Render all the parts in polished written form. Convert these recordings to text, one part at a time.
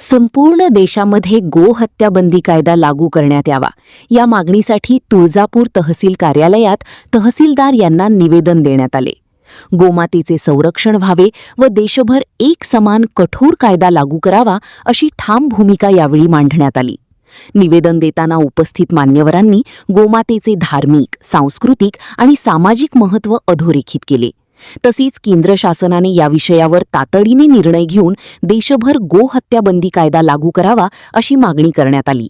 संपूर्ण देशामध्ये गोहत्या बंदी कायदा लागू करण्यात यावा या मागणीसाठी तुळजापूर तहसील कार्यालयात तहसीलदार यांना निवेदन देण्यात आले. गोमातेचे संरक्षण व्हावे व देशभर एक समान कठोर कायदा लागू करावा अशी ठाम भूमिका यावेळी मांडण्यात आली. निवेदन देताना उपस्थित मान्यवरांनी गोमातेचे धार्मिक, सांस्कृतिक आणि सामाजिक महत्त्व अधोरेखित केले. तसेच केंद्र शासनाने या विषयावर तातडीने निर्णय घेऊन देशभर गोहत्या बंदी कायदा लागू करावा अशी मागणी करण्यात आली.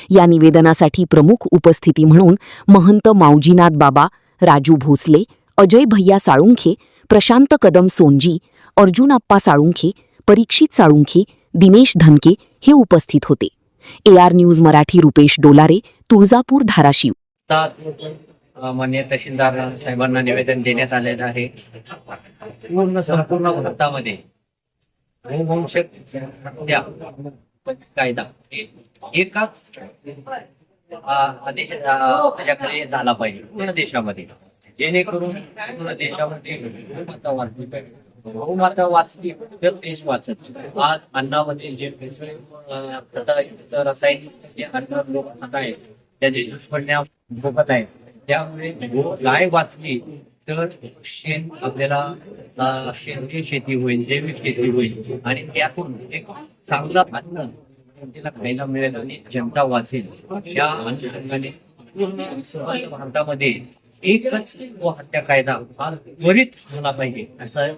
या निवेदनासाठी प्रमुख उपस्थिती म्हणून महंत माऊजीनाथ बाबा, राजू भोसले, अजय भैया साळुंखे, प्रशांत कदम सोनजी, अर्जुन आप्पा साळुंखे, परीक्षित साळुंखे, दिनेश धनके हे उपस्थित होते. AR news Marathi Rupesh Dolare, Tuljapur, Dharashiv. मान्य तहसीलदार साहेबांना निवेदन देण्यात आलेलं आहे. संपूर्ण भारतामध्ये गोवंशक हत्या कायदा एकाच आदेशाखाली झाला पाहिजे पूर्ण देशामध्ये, जेणेकरून पूर्ण देशामध्ये गोमाता वाचली तर देश वाचत. आज अन्नामध्ये जे रासायनिक अन्न लोक खात आहेत त्याचे दुष्परिणाम भोगत आहेत. त्यामुळे गाय वाचली तर शेण आपल्याला सेंद्रिय शेती होईल, जैविक शेती होईल आणि त्यातून एक चांगलं अन्न त्याला खायला मिळेल आणि जनता वाचेल. या अनुषंगाने पूर्ण भारतामध्ये एकच गोहत्या कायदा हा त्वरित झाला पाहिजे असं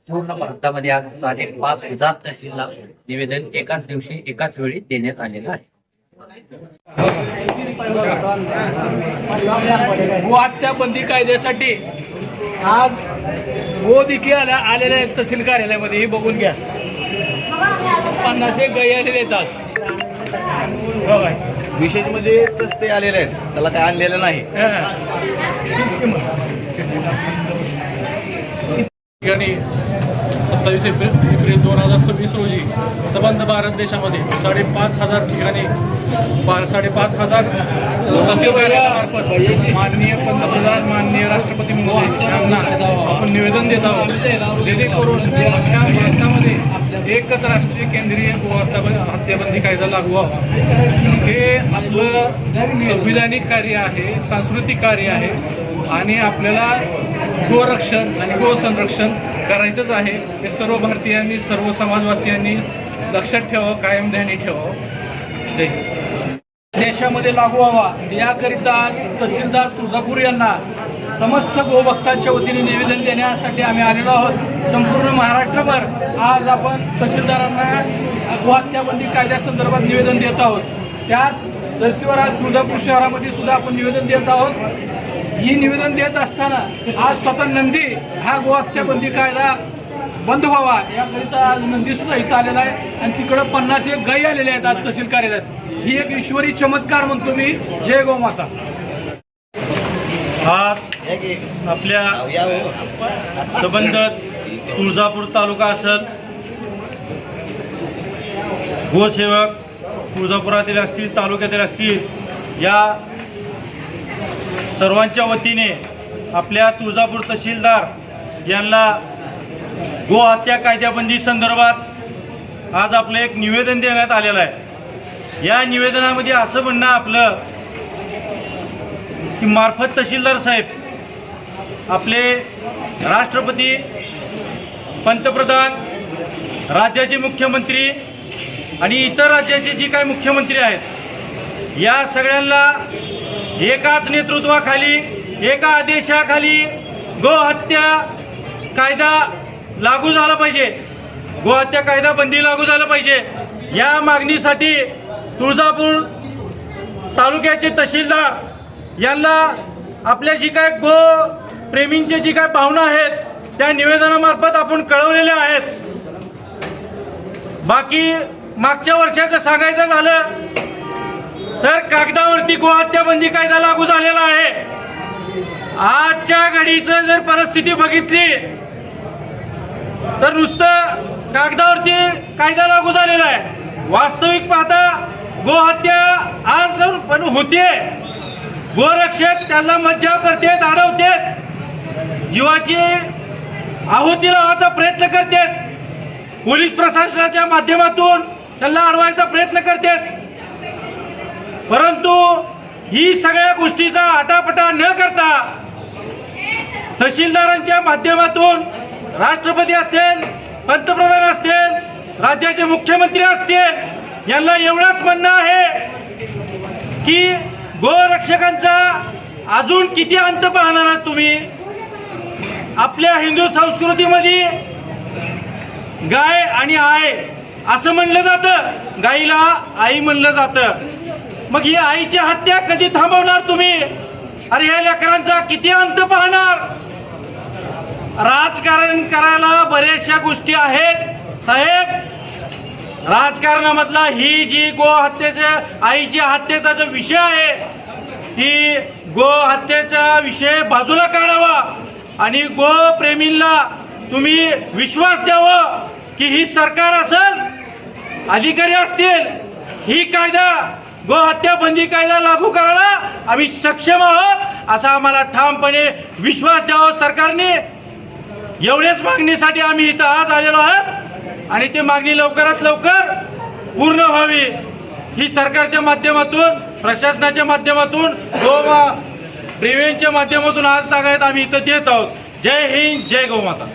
पूर्ण भारतामध्ये आज 5,500 तहसीलला निवेदन एकाच दिवशी एकाच वेळी देण्यात आलेलं आहे. गोहत्या बंदी कायद्यासाठी आज गो देखील आलेले आहेत तहसील कार्यालयामध्ये. हे बघून घ्या, 50 गायी आलेले आहेत आज. विशेष म्हणजे ते आलेले आहेत, त्याला काय आणलेलं नाही. ठिकाणी 27 एप्रिल 2026 रोजी संबंध भारत देशामध्ये 5,500 ठिकाणी 5,500 तहसीलदारांमार्फत माननीय पंतप्रधान, माननीय राष्ट्रपती महोदय यांना आपण निवेदन देत आहोत, जेणेकरून अख्ख्या भारतामध्ये एकच राष्ट्रीय केंद्रीय हत्याबंदी कायदा लागू व्हावा. हे आपलं संविधानिक कार्य आहे, सांस्कृतिक कार्य आहे आणि आपल्याला गोरक्षण आणि गोसंरक्षण करायचंच आहे. हे सर्व भारतीयांनी, सर्व समाजवासियांनी लक्षात ठेवावं, कायम ध्यानी ठेवावं. देशामध्ये लागू व्हावा याकरिता तहसीलदार तुळजापूर यांना समस्त गोभक्तांच्या वतीने निवेदन देण्यासाठी आम्ही आलेलो आहोत. संपूर्ण महाराष्ट्रभर आज आपण तहसीलदारांना गोहत्या बंदी कायद्यासंदर्भात निवेदन देत आहोत. त्याच धर्तीवर आज तुळजापूर शहरामध्ये सुद्धा आपण निवेदन देत आहोत. ही निवेदन देत असताना आज स्वतः नंदी हा गोहत्या बंदी कायदा बंद व्हावा याकरिता आज नंदी सुद्धा इथं आलेला आहे आणि तिकडं 50 गायी आलेल्या आहेत आज तहसील कार्यालयात. ही एक ईश्वरी चमत्कार म्हणतो मी. जय गोमाता. आज आपल्या संबंधित तुळजापूर तालुका असेल, गोसेवक तुळजापुरातील असतील, तालुक्यातील असतील, या सर्वांच्या वतीने आपल्या तुळजापूर तहसीलदार यांना गोहत्या कायद्याबंदी संदर्भात आज आपलं एक निवेदन देण्यात आलेलं आहे. या निवेदनामध्ये असं म्हणणं आपलं की मार्फत तहसीलदार साहेब आपले राष्ट्रपती, पंतप्रधान, राज्याचे मुख्यमंत्री आणि इतर राज्याचे जे काही मुख्यमंत्री आहेत या सगळ्यांना एकाच नेतृत्वाखाली, एका आदेशाखाली गोहत्या कायदा लागू झाला पाहिजे, गोहत्या कायदा बंदी लागू झाला पाहिजे. या मागणीसाठी तुळजापूर तालुक्याचे तहसीलदार यांना आपल्या जी काय गो प्रेमींची जी काय भावना आहेत त्या निवेदनामार्फत आपण कळवलेल्या आहेत. बाकी मागच्या वर्षाचं सांगायचं झालं तर कागदावरती गोहत्या बंदी कायदा लागू झालेला आहे. आजच्या घडीचं जर परिस्थिती बघितली तर नुसतं कागदावरती कायदा लागू झालेला आहे. वास्तविक पाहता गोहत्या आज पण होते. गोरक्षक त्याला मज्जाव करतात, अडवतात, जीवाची आहुती लावायचा प्रयत्न करतात. पोलीस प्रशासनाच्या माध्यमातून त्यांना अडवायचा प्रयत्न करतात. परंतु ही सगळ्या गोष्टीचा आटापटा न करता तहसीलदारांच्या माध्यमातून राष्ट्रपती असतील, पंतप्रधान असतील, राज्याचे मुख्यमंत्री असतील, यांना एवढंच म्हणणं आहे की गोरक्षकांचा अजून किती अंत पाहणार आहात तुम्ही? आपल्या हिंदू संस्कृतीमध्ये गाय आणि आय असं म्हणलं जातं, गाईला आई म्हणलं जातं. मग ही आईची हत्या कधी थांबवणार तुम्ही? अरे या लेकरांचा किती अंत पाहणार? राजकारण करायला बऱ्याचशा गोष्टी आहेत साहेब. राजकारणामधला ही जी गो हत्येच्या आईची हत्येचा जो विषय आहे, ती गो हत्येचा विषय बाजूला काढावा आणि गो प्रेमींना तुम्ही विश्वास द्यावा की ही सरकार असेल, अधिकारी असतील, ही कायदा गो हत्या बंदी कायदा लागू करायला आम्ही सक्षम आहोत असा आम्हाला ठामपणे विश्वास द्यावा सरकारने. एवढ्याच मागणीसाठी आम्ही इथं आज आलेलो आहोत आणि ती मागणी लवकरात लवकर पूर्ण व्हावी ही सरकारच्या माध्यमातून, प्रशासनाच्या माध्यमातून, गो प्रेमींच्या माध्यमातून आज तागायत आम्ही इथं देत आहोत. जय हिंद, जय गोमाता.